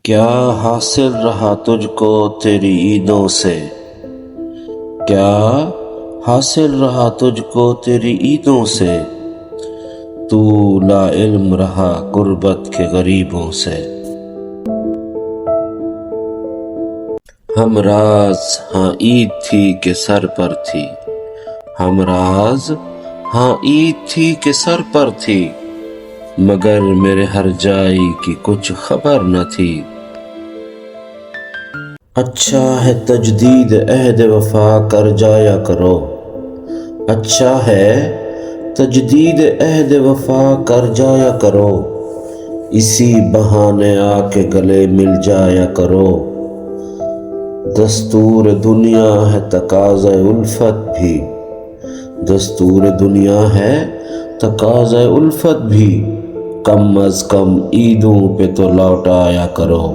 کیا حاصل رہا تجھ کو تیری عیدوں سے؟ کیا حاصل رہا تجھ کو تیری عیدوں سے؟ تو لا علم رہا غربت کے غریبوں سے۔ ہم راز ہاں عید تھی کہ سر پر تھی، ہم راز ہاں عید تھی کہ سر پر تھی، مگر میرے ہر جائی کی کچھ خبر نہ تھی۔ اچھا ہے تجدید عہد وفا کر جایا کرو، اچھا ہے تجدید عہد وفا کر جایا کرو، اسی بہانے آ کے گلے مل جایا کرو۔ دستور دنیا ہے تقاضۂ الفت بھی، دستور دنیا ہے تقاضۂ الفت بھی، کم از کم عیدوں پہ تو لوٹ آیا کرو۔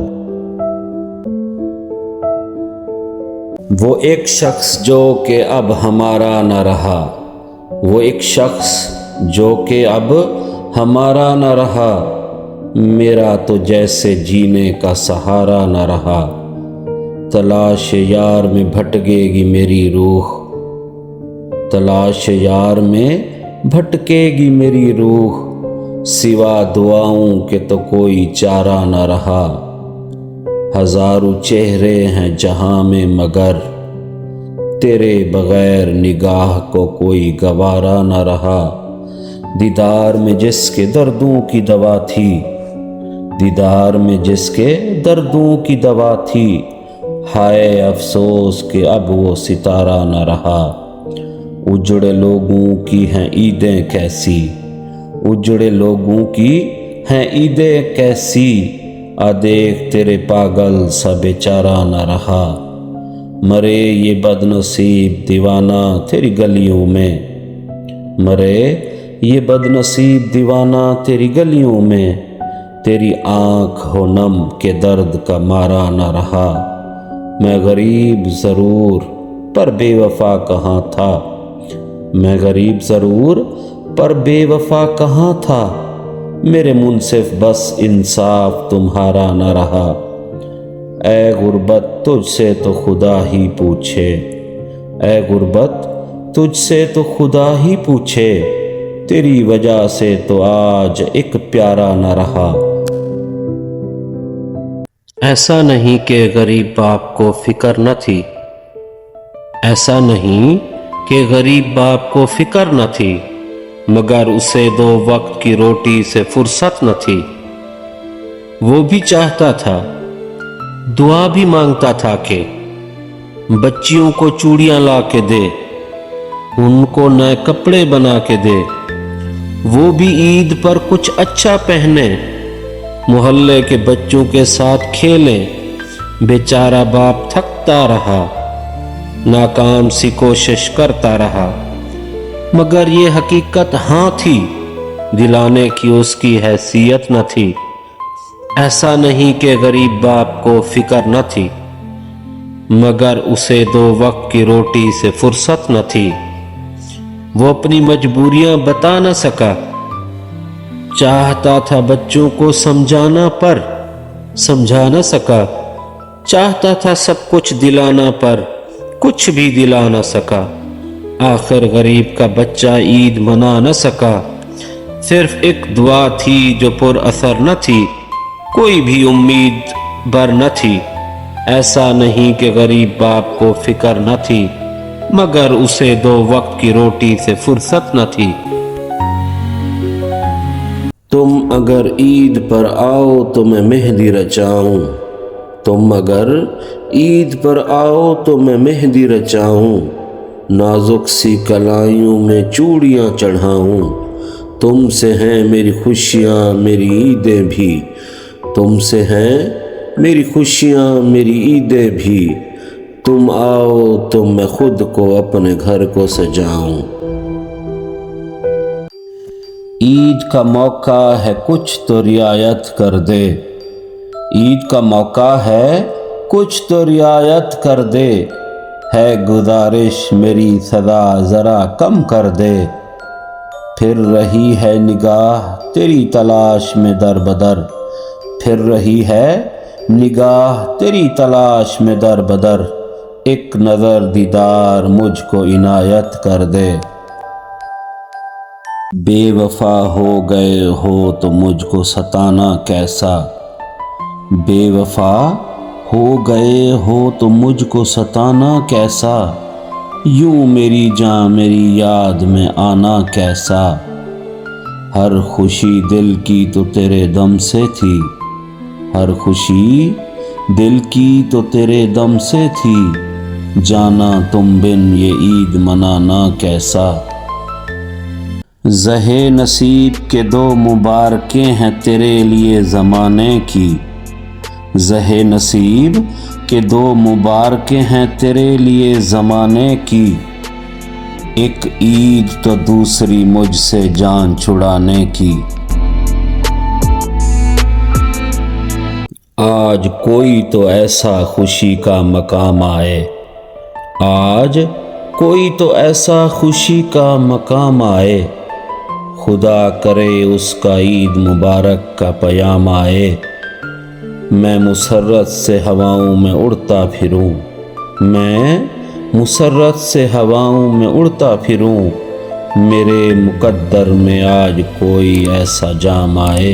وہ ایک شخص جو کہ اب ہمارا نہ رہا، وہ ایک شخص جو کہ اب ہمارا نہ رہا، میرا تو جیسے جینے کا سہارا نہ رہا۔ تلاش یار میں بھٹکے گی میری روح، تلاش یار میں بھٹکے گی میری روح، سوا دعاؤں کے تو کوئی چارہ نہ رہا۔ ہزاروں چہرے ہیں جہاں میں مگر تیرے بغیر نگاہ کو کوئی گوارا نہ رہا۔ دیدار میں جس کے دردوں کی دوا تھی، دیدار میں جس کے دردوں کی دوا تھی، ہائے افسوس کہ اب وہ ستارہ نہ رہا۔ اجڑے لوگوں کی ہیں عیدیں کیسی، اجڑے لوگوں کی ہیں عیدیں کیسی، آ دیکھ تیرے پاگل سا بیچارہ نہ رہا۔ مرے یہ بد نصیب دیوانہ تیری گلیوں میں، مرے یہ بد نصیب دیوانہ تیری گلیوں میں، تیری آنکھ ہو نم کہ درد کا مارا نہ رہا۔ میں غریب ضرور پر بے وفا کہاں تھا، میں غریب ضرور پر بے وفا کہاں تھا، میرے منصف بس انصاف تمہارا نہ رہا۔ اے غربت تجھ سے تو خدا ہی پوچھے، اے غربت تجھ سے تو خدا ہی پوچھے، تیری وجہ سے تو آج ایک پیارا نہ رہا۔ ایسا نہیں کہ غریب باپ کو فکر نہ تھی، ایسا نہیں کہ غریب باپ کو فکر نہ تھی، مگر اسے 2 وقت کی روٹی سے فرصت نہ تھی۔ وہ بھی چاہتا تھا، دعا بھی مانگتا تھا کہ بچیوں کو چوڑیاں لا کے دے، ان کو نئے کپڑے بنا کے دے، وہ بھی عید پر کچھ اچھا پہنے، محلے کے بچوں کے ساتھ کھیلیں۔ بیچارہ باپ تھکتا رہا، ناکام سی کوشش کرتا رہا، مگر یہ حقیقت ہاں تھی، دلانے کی اس کی حیثیت نہ تھی۔ ایسا نہیں کہ غریب باپ کو فکر نہ تھی، مگر اسے 2 وقت کی روٹی سے فرصت نہ تھی۔ وہ اپنی مجبوریاں بتا نہ سکا، چاہتا تھا بچوں کو سمجھانا پر سمجھا نہ سکا، چاہتا تھا سب کچھ دلانا پر کچھ بھی دلا نہ سکا۔ آخر غریب کا بچہ عید منا نہ سکا، صرف ایک دعا تھی جو پر اثر نہ تھی، کوئی بھی امید بر نہ تھی۔ ایسا نہیں کہ غریب باپ کو فکر نہ تھی، مگر اسے 2 وقت کی روٹی سے فرصت نہ تھی۔ تم اگر عید پر آؤ تو میں مہندی رچاؤں، تم اگر عید پر آؤ تو میں مہندی رچاؤں، نازک سی کلائیوں میں چوڑیاں چڑھاؤں۔ تم سے ہیں میری خوشیاں میری عیدیں بھی، تم سے ہیں میری خوشیاں میری عیدیں بھی، تم آؤ تو میں خود کو اپنے گھر کو سجاؤں۔ عید کا موقع ہے کچھ تو رعایت کر دے، عید کا موقع ہے کچھ تو رعایت کر دے، ہے گزارش میری سزا ذرا کم کر دے۔ پھر رہی ہے نگاہ تیری تلاش میں در بدر، پھر رہی ہے نگاہ تیری تلاش میں در بدر، ایک نظر دیدار مجھ کو عنایت کر دے۔ بے وفا ہو گئے ہو تو مجھ کو ستانا کیسا، بے وفا ہو گئے ہو تو مجھ کو ستانا کیسا، یوں میری جاں میری یاد میں آنا کیسا۔ ہر خوشی دل کی تو تیرے دم سے تھی، ہر خوشی دل کی تو تیرے دم سے تھی، جانا تم بن یہ عید منانا کیسا۔ زہے نصیب کے دو مبارکیں ہیں تیرے لیے زمانے کی، زہے نصیب کے دو مبارکیں ہیں تیرے لیے زمانے کی، ایک عید تو دوسری مجھ سے جان چھڑانے کی۔ آج کوئی تو ایسا خوشی کا مقام آئے، آج کوئی تو ایسا خوشی کا مقام آئے، خدا کرے اس کا عید مبارک کا پیام آئے۔ میں مسرت سے ہواؤں میں اڑتا پھروں، میں مسرت سے ہواؤں میں اڑتا پھروں، میرے مقدر میں آج کوئی ایسا جام آئے۔